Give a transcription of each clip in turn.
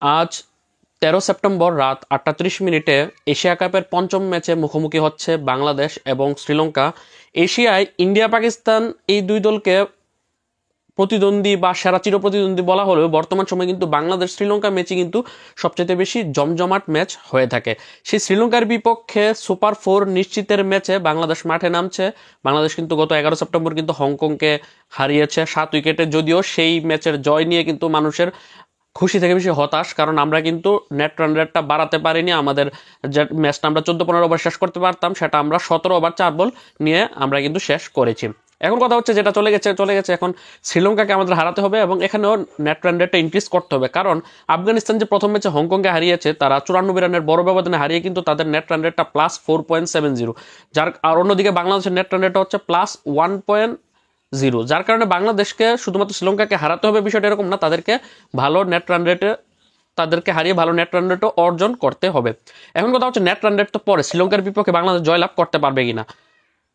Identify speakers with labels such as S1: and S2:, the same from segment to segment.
S1: আজ 13 সেপ্টেম্বর রাত 8:30 এশিয়া কাপের পঞ্চম ম্যাচে মুখোমুখি হচ্ছে বাংলাদেশ এবং শ্রীলঙ্কা। এশিয়ায় ইন্ডিয়া পাকিস্তান এই দুই দলকে প্রতিদ্বন্দ্বী বা সেরা চিরপ্রতিদ্বন্দ্বী বলা হলেও বর্তমান সময়ে কিন্তু বাংলাদেশ শ্রীলঙ্কা ম্যাচই কিন্তু সবচেয়ে বেশি জমজমাট ম্যাচ হয়ে থাকে। সেই শ্রীলঙ্কার বিপক্ষে সুপার 4 নিশ্চিতের ম্যাচে বাংলাদেশ মাঠে নামছে। বাংলাদেশ কিন্তু গত 11 সেপ্টেম্বর কিন্তু হংকংকে হারিয়েছে 7 উইকেটে, যদিও সেই ম্যাচের জয় নিয়ে কিন্তু মানুষের খুশি থেকে বেশি হতাশ, কারণ আমরা কিন্তু নেট রান রেটটা বাড়াতে পারিনি। আমাদের যে ম্যাচটা আমরা 14-15 ওভার শেষ করতে পারতাম সেটা আমরা 17 ওভার 4 বল নিয়ে আমরা কিন্তু শেষ করেছি। এখন কথা হচ্ছে যেটা চলে গেছে, এখন শ্রীলঙ্কাকে আমাদের হারাতে হবে এবং এখানেও নেট রান রেটটা ইনক্রিজ করতে হবে, কারণ আফগানিস্তান যে প্রথম ম্যাচে হংকংকে হারিয়েছে তারা 94 রানের বড় ব্যবধানে হারিয়ে কিন্তু তাদের নেট রান রেটটা +4.70, আর অন্যদিকে বাংলাদেশের নেট রান রেটটা হচ্ছে +1.0, যার কারণে বাংলাদেশকে শুধুমাত্র শ্রীলঙ্কাকে হারাতে হবে বিষয়টা এরকম না, তাদেরকে ভালো নেট রান রেটে তাদেরকে হারিয়ে ভালো নেট রান রেটও অর্জন করতে হবে। এখন কথা হচ্ছে নেট রান রেট তো পরে শ্রীলঙ্কার বিপক্ষে বাংলাদেশ জয়লাভ করতে পারবে কিনা।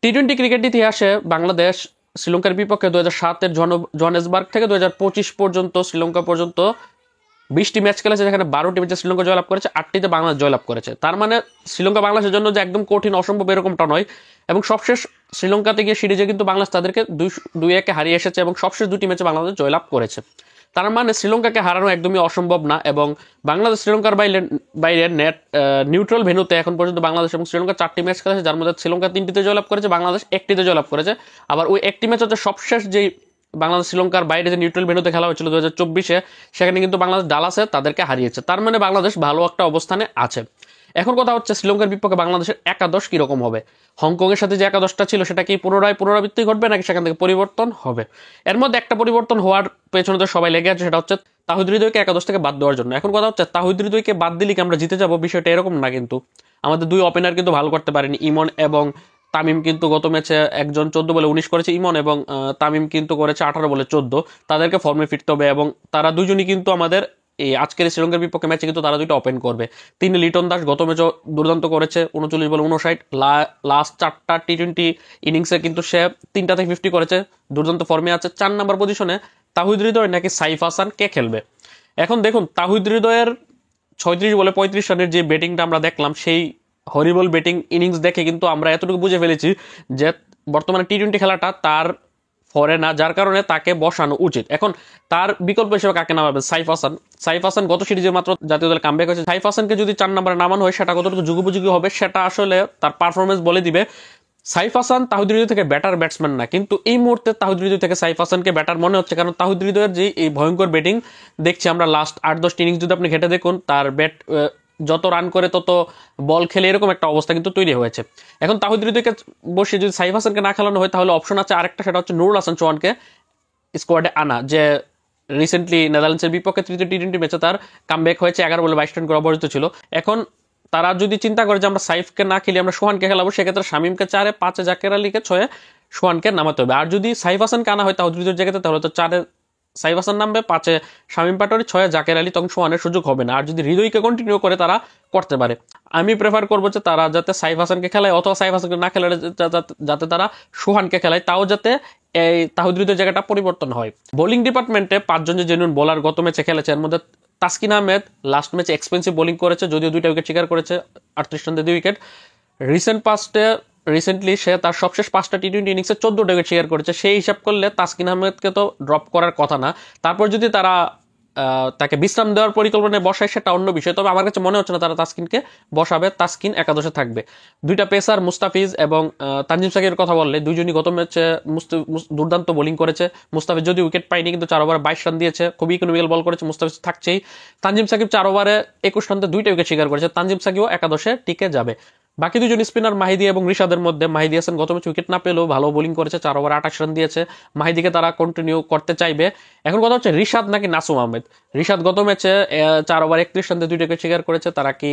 S1: টি-20 ক্রিকেট ইতিহাসে বাংলাদেশ শ্রীলঙ্কার বিপক্ষে 2007-এর জোহানেসবার্গ থেকে 2025 পর্যন্ত শ্রীলঙ্কা পর্যন্ত 20টি ম্যাচ খেলেছে, যেখানে 12টি ম্যাচে শ্রীলঙ্কা জয়লাভ করেছে, 8টিতে বাংলাদেশ জয়লাভ করেছে। তার মানে শ্রীলঙ্কা বাংলাদেশের জন্য যে একদম কঠিন অসম্ভব এরকমটা নয়। এবং সবশেষ শ্রীলঙ্কাতে গিয়ে সিরিজে কিন্তু বাংলাদেশ তাদেরকে 2-1 হারিয়ে এসেছে এবং সবশেষ 2টি ম্যাচে বাংলাদেশ জয়লাভ করেছে। তার মানে শ্রীলঙ্কাকে হারানো একদমই অসম্ভব না। এবং বাংলাদেশ শ্রীলঙ্কার বাইরে নেট নিউট্রাল ভেন্যুতে এখন পর্যন্ত বাংলাদেশ এবং শ্রীলঙ্কা 4টি ম্যাচ খেলেছে, যার মধ্যে শ্রীলঙ্কা 3টিতে জয়লাভ করেছে, বাংলাদেশ 1টিতে জয়লাভ করেছে। আবার ওই একটি ম্যাচ হচ্ছে সবশেষ যেই বাংলাদেশ শ্রীলঙ্কার বাইরে যে নিউট্রাল ভেন্যুতে খেলা হয়েছিল 2024-এ, সেখানে কিন্তু বাংলাদেশ ডালাসে তাদেরকে হারিয়েছে। তার মানে বাংলাদেশ ভালো একটা অবস্থানে আছে। এখন কথা হচ্ছে শ্রীলঙ্কার বিপক্ষে বাংলাদেশের একাদশ কিরকম হবে। হংকংয়ের সাথে যে একাদশটা ছিল সেটা কি পুনরাবৃত্তি ঘটবে নাকি সেখান থেকে পরিবর্তন হবে। এর মধ্যে একটা পরিবর্তন হওয়ার পেছনে তো সবাই লেগে আছে, সেটা হচ্ছে তাহিদ হৃদয়কে একাদশ থেকে বাদ দেওয়ার জন্য। এখন কথা হচ্ছে তাহিদ হৃদয়কে বাদ দিলে কি আমরা জিতে যাবো, বিষয়টা এরকম না। কিন্তু আমাদের দুই ওপেনার কিন্তু ভালো করতে পারেনি। ইমন এবং তামিম কিন্তু গত ম্যাচে একজন 14 বলে 19 করেছে ইমন, এবং তামিম কিন্তু করেছে 18 বলে 14। তাদেরকে ফর্মে ফিরতে হবে এবং তারা দুজনই কিন্তু আমাদের এই আজকের শ্রীলঙ্কার বিপক্ষে ম্যাচে কিন্তু তারা দুইটা ওপেন করবে। তিনি লিটন দাস গত ম্যাচও দুর্দান্ত করেছে, 39 বলে 59। লাস্ট 4টা টি-20 ইনিংসে কিন্তু সে 3টাতে 50 করেছে, দুর্দান্ত ফর্মে আছে। 4 নম্বর পজিশনে তাহিদ হৃদয় নাকি সাইফ হাসান কে খেলবে। এখন দেখুন, তাহিদ হৃদয়ের 36 বলে 35 রানের যে ব্যাটিংটা আমরা দেখলাম, সেই হরিবল ব্যাটিং ইনিংস দেখে কিন্তু আমরা এতটুকু বুঝে ফেলেছি যে বর্তমানে টি-20 খেলাটা তার ফরে না, যার কারণে তাকে বসানো উচিত। এখন তার বিকল্প হিসেবে কাকে নামাবেন? সাইফ হাসান গত সিরিজে মাত্র জাতীয় দলে কামব্যাক হয়েছে। সাইফ হাসানকে যদি 4 নম্বরে নামানো হয় সেটা কতটুকু যুগোপযোগী হবে সেটা আসলে তার পারফরমেন্স বলে দিবে। সাইফ হাসান তাহিদ হৃদয় থেকে ব্যাটার ব্যাটসম্যান না, কিন্তু এই মুহূর্তে তাহিদ হৃদয় থেকে সাইফ হাসানকে ব্যাটার মনে হচ্ছে, কারণ তাহিদ হৃদয়ের যে এই ভয়ঙ্কর ব্যাটিং দেখছি আমরা লাস্ট 8-10 ইনিংস যদি আপনি ঘেটে দেখুন, তার ব্যাট যত রান করে তত বল খেলে, এরকম একটা অবস্থা কিন্তু তৈরি হয়েছে। এখন তাহিদ হৃদয়কে বসে যদি সাইফ হাসানকে না খেলানো হয় তাহলে অপশন আছে আরেকটা, সেটা হচ্ছে নুরুল হাসান চৌহানকে স্কোয়াডে আনা, যে রিসেন্টলি নেদারল্যান্ডসের বিপক্ষে তৃতীয় টি-20 ম্যাচে তার কামব্যাক হয়েছে, 11 বলে 22 রান করে অপরাজিত ছিল। এখন তারা যদি চিন্তা করে যে আমরা সাইফকে না খেলে আমরা সোহানকে খেলাবো, সেক্ষেত্রে শামীমকে 4-এ, 5-এ জাকের আলীকে, 6-এ সোহানকে নামাতে হবে। আর যদি সাইফ হাসানকে আনা হয় তাহিদ হৃদয়ের জায়গাতে, তাহলে তো 4-এ সাইফ হাসান নামবে, 5-এ শামীম পাটোয়ারি, 6-এ জাকের আলী, তখন সোহানের সুযোগ হবে না। আর যদি হৃদয়কে কন্টিনিউ করে তারা করতে পারে, আমি প্রেফার করবো যে তারা যাতে সাইফ হাসানকে খেলায়, অথবা সাইফ হাসানকে না খেলে যাতে তারা সোহানকে খেলায়, তাও যাতে এই তাহিদ হৃদয়ের জায়গাটা পরিবর্তন হয়। বোলিং ডিপার্টমেন্টে 5 জন যে জেনুইন বোলার গত ম্যাচে খেলেছে, এর মধ্যে তাসকিন আহমেদ লাস্ট ম্যাচে এক্সপেন্সিভ বোলিং করেছে, যদিও 2টা উইকেট শিকার করেছে, 38 রান 2 উইকেট। রিসেন্টলি সে তার সবশেষ 5টা টি-20 ইনিংসে 14টা উইকেট শিকার করেছে। সেই হিসাব করলে তাসকিন আহমেদকে তো ড্রপ করার কথা না। তারপর যদি তারা তাকে বিশ্রাম দেওয়ার পরিকল্পনায় বসায় সেটা অন্য বিষয়, তবে আমার কাছে মনে হচ্ছে না তারা তাসকিনকে বসাবে। তাসকিন একাদশে থাকবে। 2টা পেসার মুস্তাফিজ এবং তানজিম সাকিবের কথা বললে, দুইজনই গত ম্যাচে দুর্দান্ত বোলিং করেছে। মুস্তাফিজ যদি উইকেট পায়নি, কিন্তু 4 ওভারে 22 রান দিয়েছে, খুবই ইকোনমিক্যাল বল করেছে। মুস্তাফিজ থাকছেই। তানজিম সাকিব 4 ওভারে 21 রানে 2টা উইকেট শিকার করেছে। তানজিম সাকিবও একাদশে টিকে যাবে। বাকি দুজন স্পিনার মাহিদি এবং রিশাদের মধ্যে মাহিদি হাসান গত ম্যাচে উইকেট না পেলেও ভালো বোলিং করেছে, 4 ওভারে 28 রান দিয়েছে। মাহিদিকে তারা কন্টিনিউ করতে চাইবে। এখন কথা হচ্ছে রিশাদ নাকি নাসুম আহমেদ। রিশাদ গত ম্যাচে 4 ওভারে 31 রান 2টা উইকেট শিকার করেছে, তারা কি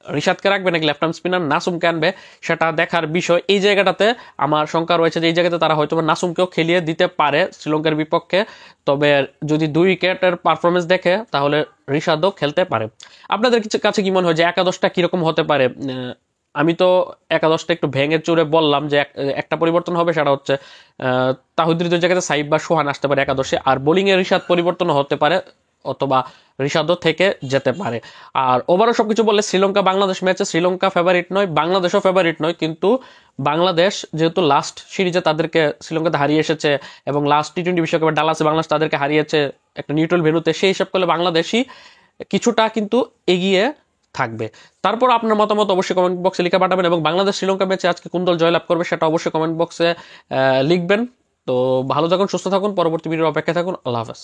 S1: রিশাদকে রাখবে নাকি লেফট আর্ম স্পিনার নাসুমকে আনবে, সেটা দেখার বিষয়। এই জায়গাটাতে আমার শঙ্কা রয়েছে যে এই জায়গাতে তারা হয়তো নাসুমকেও খেলিয়ে দিতে পারে শ্রীলঙ্কার বিপক্ষে, তবে যদি 2 উইকেটের পারফরমেন্স দেখে তাহলে রিশাদও খেলতে পারে। আপনাদের কাছে কি মনে হয় যে একাদশটা কিরকম হতে পারে? আমি তো একাদশটা একটু ভেঙে চুরে বললাম যে একটা পরিবর্তন হবে, সেটা হচ্ছে তাহিদ হৃদয়ের জায়গাতে সাইফ বা সোহান আসতে পারে একাদশে, আর বোলিং এর রিশাদ পরিবর্তন হতে পারে অথবা ঋষাদও থেকে যেতে পারে। আর ওভারঅল সবকিছু বললে শ্রীলঙ্কা বাংলাদেশ ম্যাচে শ্রীলঙ্কা ফেভারিট নয়, বাংলাদেশও ফেভারিট নয়, কিন্তু বাংলাদেশ যেহেতু লাস্ট সিরিজে তাদেরকে শ্রীলঙ্কাতে হারিয়ে এসেছে এবং লাস্ট টি-20 বিশ্বকাপে ডালাসে বাংলাদেশ তাদেরকে হারিয়েছে একটা নিউট্রাল ভেন্যুতে, সেই হিসাব করলে বাংলাদেশই কিছুটা কিন্তু এগিয়ে থাকবে। তারপর আপনার মতামত অবশ্যই কমেন্ট বক্সে লিখে পাঠাবেন এবং বাংলাদেশ শ্রীলঙ্কা ম্যাচে আজকে কোন দল জয়লাভ করবে সেটা অবশ্যই কমেন্ট বক্সে লিখবেন। তো ভালো থাকুন, সুস্থ থাকুন, পরবর্তী ভিডিওর অপেক্ষায় থাকুন। আল্লাহ হাফেজ।